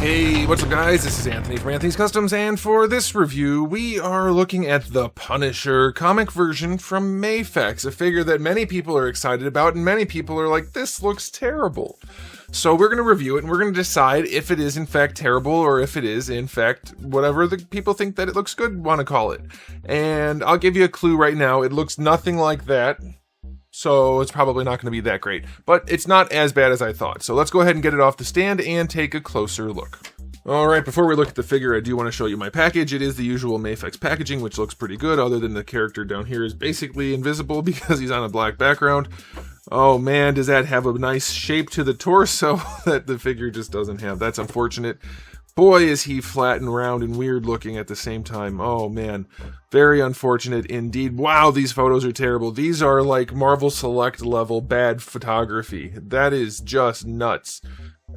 Hey, what's up guys? This is Anthony from Anthony's Customs, and for this review, we are looking at the Punisher comic version from Mafex, a figure that many people are excited about, and many people are like, this looks terrible. So we're going to review it, and we're going to decide if it is in fact terrible, or if it is in fact whatever the people think that it looks good want to call it. And I'll give you a clue right now, it looks nothing like that. So it's probably not going to be that great, but it's not as bad as I thought. So let's go ahead and get it off the stand and take a closer look. Alright, before we look at the figure, I do want to show you my package. It is the usual Mafex packaging, which looks pretty good, other than the character down here is basically invisible because he's on a black background. Oh man, does that have a nice shape to the torso that the figure just doesn't have. That's unfortunate. Boy, is he flat and round and weird looking at the same time. Oh man, very unfortunate indeed. Wow, these photos are terrible. These are like Marvel Select level bad photography. That is just nuts.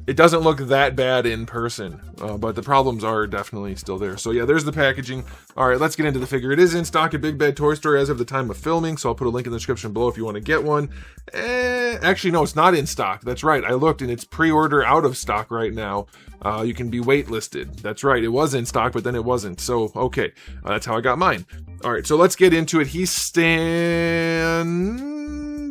It doesn't look that bad in person, but the problems are definitely still there. So yeah, there's the packaging. All right, let's get into the figure. It is in stock at Big Bad Toy Store as of the time of filming, so I'll put a link in the description below if you want to get one. Actually, no, it's not in stock. That's right, I looked and it's pre-order out of stock right now. You can be waitlisted. That's right, it was in stock, but then it wasn't. So, okay, that's how I got mine. All right, so let's get into it. He stands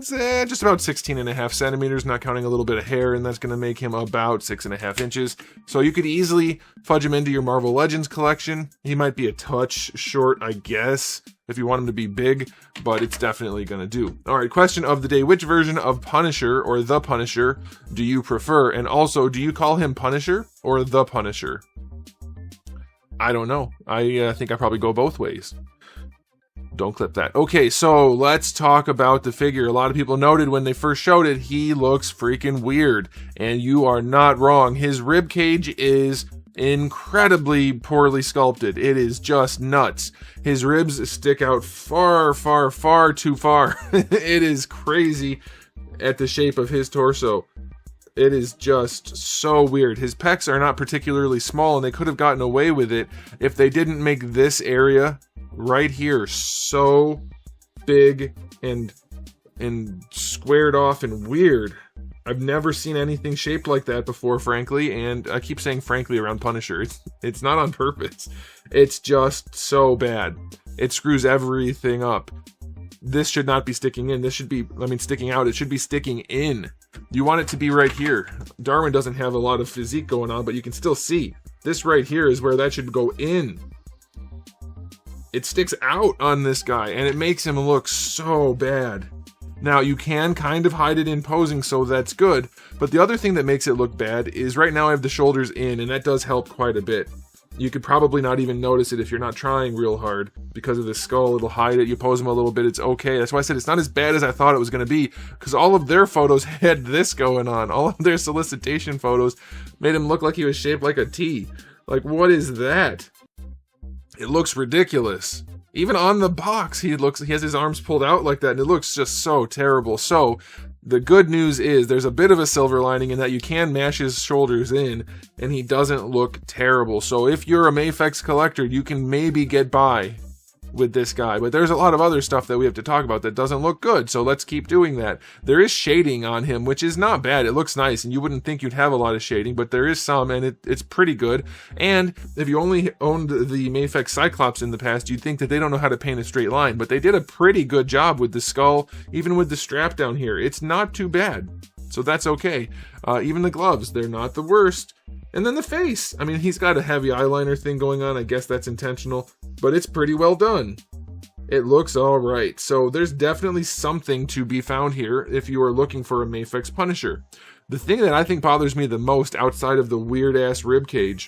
just about 16.5 centimeters, not counting a little bit of hair, and that's going to make him about 6.5 inches. So you could easily fudge him into your Marvel Legends collection. He might be a touch short, I guess, if you want him to be big, but it's definitely going to do. All right, question of the day. Which version of Punisher or the Punisher do you prefer? And also, do you call him Punisher or the Punisher? I don't know. I think I probably go both ways. Don't clip that. Okay, so let's talk about the figure. A lot of people noted when they first showed it, he looks freaking weird. And you are not wrong. His rib cage is incredibly poorly sculpted. It is just nuts. His ribs stick out far, far, far too far. It is crazy at the shape of his torso. It is just so weird. His pecs are not particularly small, and they could have gotten away with it if they didn't make this area right here so big and squared off and weird. I've never seen anything shaped like that before, frankly, and I keep saying frankly around Punisher. It's not on purpose. It's just so bad. It screws everything up. This should not be sticking in. This should be, sticking out. It should be sticking in. You want it to be right here. Darwin doesn't have a lot of physique going on, but you can still see. This right here is where that should go in. It sticks out on this guy, and it makes him look so bad. Now, you can kind of hide it in posing, so that's good, but the other thing that makes it look bad is right now I have the shoulders in, and that does help quite a bit. You could probably not even notice it if you're not trying real hard. Because of the skull, it'll hide it. You pose him a little bit, it's okay. That's why I said it's not as bad as I thought it was going to be, because all of their photos had this going on. All of their solicitation photos made him look like he was shaped like a T. Like, what is that? It looks ridiculous. Even on the box, he has his arms pulled out like that, and it looks just so terrible. So, the good news is there's a bit of a silver lining in that you can mash his shoulders in, and he doesn't look terrible. So if you're a Mafex collector, you can maybe get by with this guy. But there's a lot of other stuff that we have to talk about that doesn't look good, so let's keep doing that. There is shading on him, which is not bad. It looks nice, and you wouldn't think you'd have a lot of shading, but there is some, and it's pretty good. And if you only owned the Mafex Cyclops in the past, you'd think that they don't know how to paint a straight line, but they did a pretty good job with the skull, even with the strap down here. It's not too bad, so that's okay. Even the gloves, they're not the worst. And then the face. I mean, he's got a heavy eyeliner thing going on. I guess that's intentional, but it's pretty well done. It looks all right. So there's definitely something to be found here if you are looking for a Mafex Punisher. The thing that I think bothers me the most outside of the weird-ass ribcage,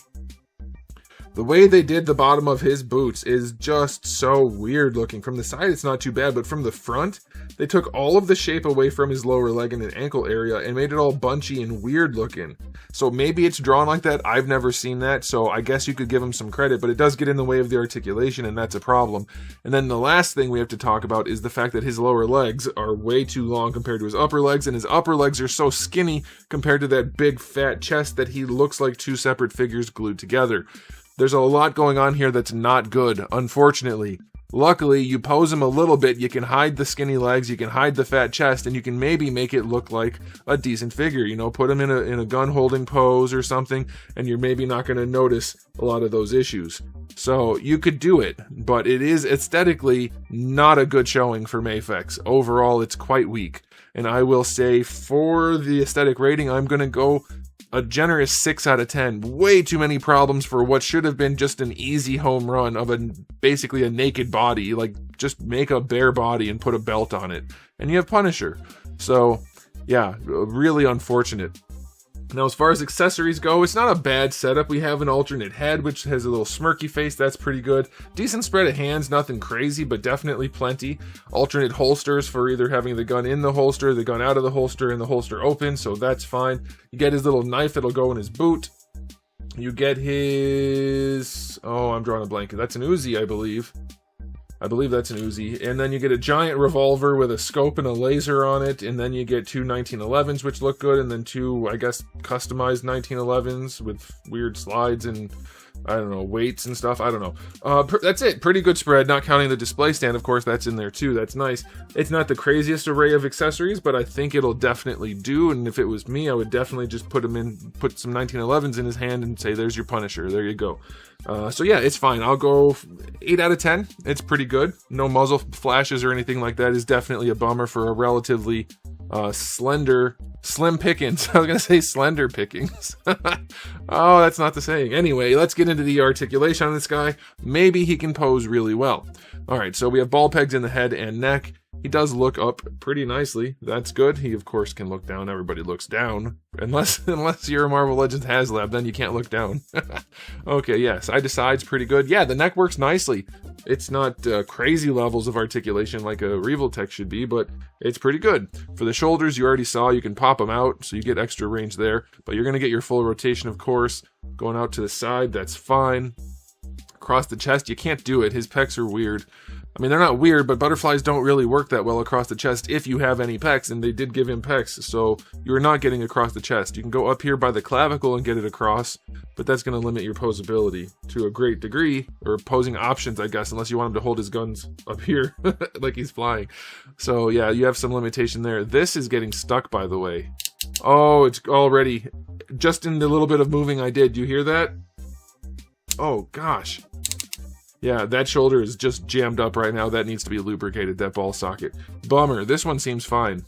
the way they did the bottom of his boots is just so weird looking. From the side, it's not too bad, but from the front, they took all of the shape away from his lower leg and ankle area and made it all bunchy and weird looking. So maybe it's drawn like that. I've never seen that, so I guess you could give him some credit, but it does get in the way of the articulation, and that's a problem. And then the last thing we have to talk about is the fact that his lower legs are way too long compared to his upper legs, and his upper legs are so skinny compared to that big fat chest that he looks like two separate figures glued together. There's a lot going on here that's not good, unfortunately. Luckily, you pose him a little bit, you can hide the skinny legs, you can hide the fat chest, and you can maybe make it look like a decent figure. You know, put him in a gun holding pose or something, and you're maybe not going to notice a lot of those issues. So you could do it, but it is aesthetically not a good showing for Mafex. Overall, it's quite weak. And I will say for the aesthetic rating, I'm going to go a generous 6 out of 10. Way too many problems for what should have been just an easy home run of basically a naked body. Like, just make a bare body and put a belt on it, and you have Punisher. So, yeah, really unfortunate. Now, as far as accessories go, it's not a bad setup. We have an alternate head, which has a little smirky face. That's pretty good. Decent spread of hands, nothing crazy, but definitely plenty. Alternate holsters for either having the gun in the holster, the gun out of the holster, and the holster open, so that's fine. You get his little knife that'll go in his boot. You get his... oh, I'm drawing a blank. That's an Uzi, I believe. I believe that's an Uzi. And then you get a giant revolver with a scope and a laser on it. And then you get two 1911s, which look good. And then two, I guess, customized 1911s with weird slides and, I don't know, weights and stuff. I don't know. That's it. Pretty good spread, not counting the display stand. Of course, that's in there too. That's nice. It's not the craziest array of accessories, but I think it'll definitely do. And if it was me, I would definitely just put some 1911s in his hand and say, there's your Punisher. There you go. So yeah, it's fine. I'll go 8 out of 10. It's pretty good. No muzzle flashes or anything like that. Is definitely a bummer for a relatively slim pickings. I was gonna say slender pickings. Oh, that's not the saying. Anyway, let's get into the articulation on this guy. Maybe he can pose really well. All right, so we have ball pegs in the head and neck. He does look up pretty nicely. That's good. He, of course, can look down. Everybody looks down. Unless you're a Marvel Legends HasLab, then you can't look down. Okay, yeah, side to side's pretty good. Yeah, the neck works nicely. It's not crazy levels of articulation like a Revoltech should be, but it's pretty good. For the shoulders, you already saw, you can pop them out, so you get extra range there. But you're going to get your full rotation, of course. Going out to the side, that's fine. Across the chest, you can't do it. His pecs are weird. I mean, they're not weird, but butterflies don't really work that well across the chest if you have any pecs, and they did give him pecs, so you're not getting across the chest. You can go up here by the clavicle and get it across, but that's going to limit your posability to a great degree, or posing options, I guess, unless you want him to hold his guns up here like he's flying. So yeah, you have some limitation there. This is getting stuck, by the way. Oh, it's already, just in the little bit of moving I did. Do you hear that? Oh, gosh. Yeah, that shoulder is just jammed up right now. That needs to be lubricated, that ball socket. Bummer. This one seems fine.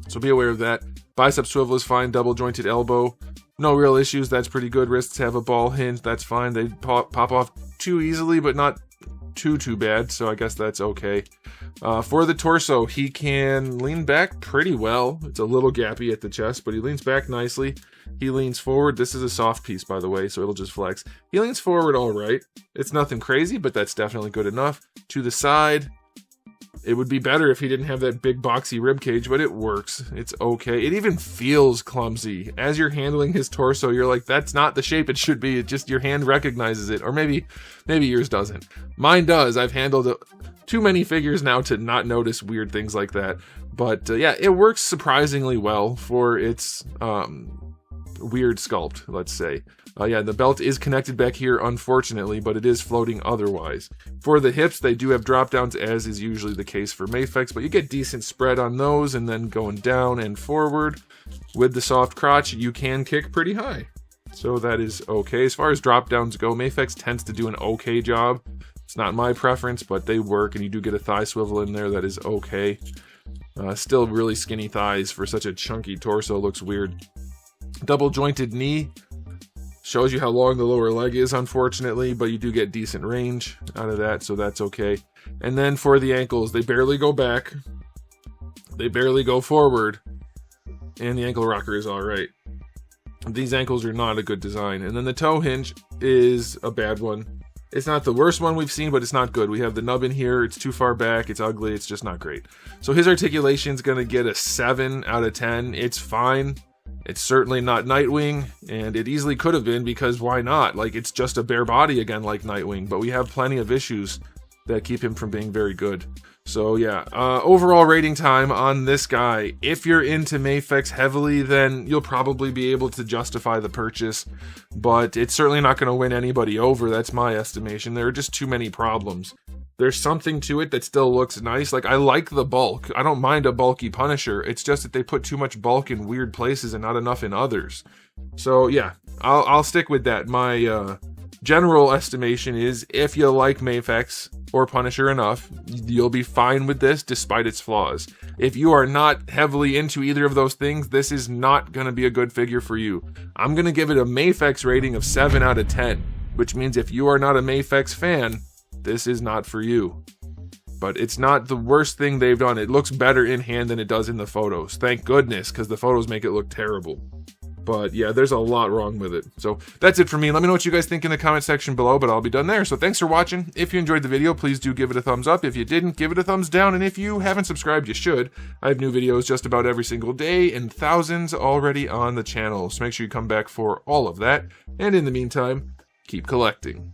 So be aware of that. Bicep swivel is fine. Double jointed elbow. No real issues. That's pretty good. Wrists have a ball hinge. That's fine. They pop off too easily, but not too bad. So I guess that's okay. For the torso, he can lean back pretty well. It's a little gappy at the chest, but he leans back nicely. He leans forward. This is a soft piece, by the way, so it'll just flex. He leans forward all right. It's nothing crazy, but that's definitely good enough. To the side, it would be better if he didn't have that big boxy rib cage, but it works. It's okay. It even feels clumsy. As you're handling his torso, you're like, that's not the shape it should be. It just, your hand recognizes it. Or maybe yours doesn't. Mine does. I've handled too many figures now to not notice weird things like that. But yeah, it works surprisingly well for its weird sculpt, let's say. Yeah, the belt is connected back here, unfortunately, but it is floating otherwise. For the hips, they do have drop downs, as is usually the case for Mafex, but you get decent spread on those, and then going down and forward. With the soft crotch, you can kick pretty high. So that is okay. As far as drop downs go, Mafex tends to do an okay job. It's not my preference, but they work, and you do get a thigh swivel in there that is okay. Still really skinny thighs for such a chunky torso, looks weird. Double jointed knee shows you how long the lower leg is, unfortunately, but you do get decent range out of that, so that's okay. And then for the ankles, they barely go back, they barely go forward, and the ankle rocker is all right. These ankles are not a good design. And then the toe hinge is a bad one. It's not the worst one we've seen, but it's not good. We have the nub in here. It's too far back. It's ugly. It's just not great. So his articulation is going to get a 7 out of 10. It's fine. It's certainly not Nightwing, and it easily could have been, because why not? Like, it's just a bare body again like Nightwing, but we have plenty of issues that keep him from being very good. So yeah, overall rating time on this guy, if you're into Mafex heavily, then you'll probably be able to justify the purchase, but it's certainly not going to win anybody over. That's my estimation. There are just too many problems. there's something to it that still looks nice. Like, I like the bulk. I don't mind a bulky Punisher. It's just that they put too much bulk in weird places and not enough in others. So yeah, I'll stick with that. My general estimation is, if you like Mafex or Punisher enough, you'll be fine with this despite its flaws. If you are not heavily into either of those things, this is not going to be a good figure for you. I'm going to give it a Mafex rating of 7 out of 10, which means if you are not a Mafex fan, this is not for you. But it's not the worst thing they've done. It looks better in hand than it does in the photos. Thank goodness, because the photos make it look terrible. But yeah, there's a lot wrong with it. So that's it for me. Let me know what you guys think in the comment section below, but I'll be done there. So thanks for watching. If you enjoyed the video, please do give it a thumbs up. If you didn't, give it a thumbs down. And if you haven't subscribed, you should. I have new videos just about every single day and thousands already on the channel. So make sure you come back for all of that. And in the meantime, keep collecting.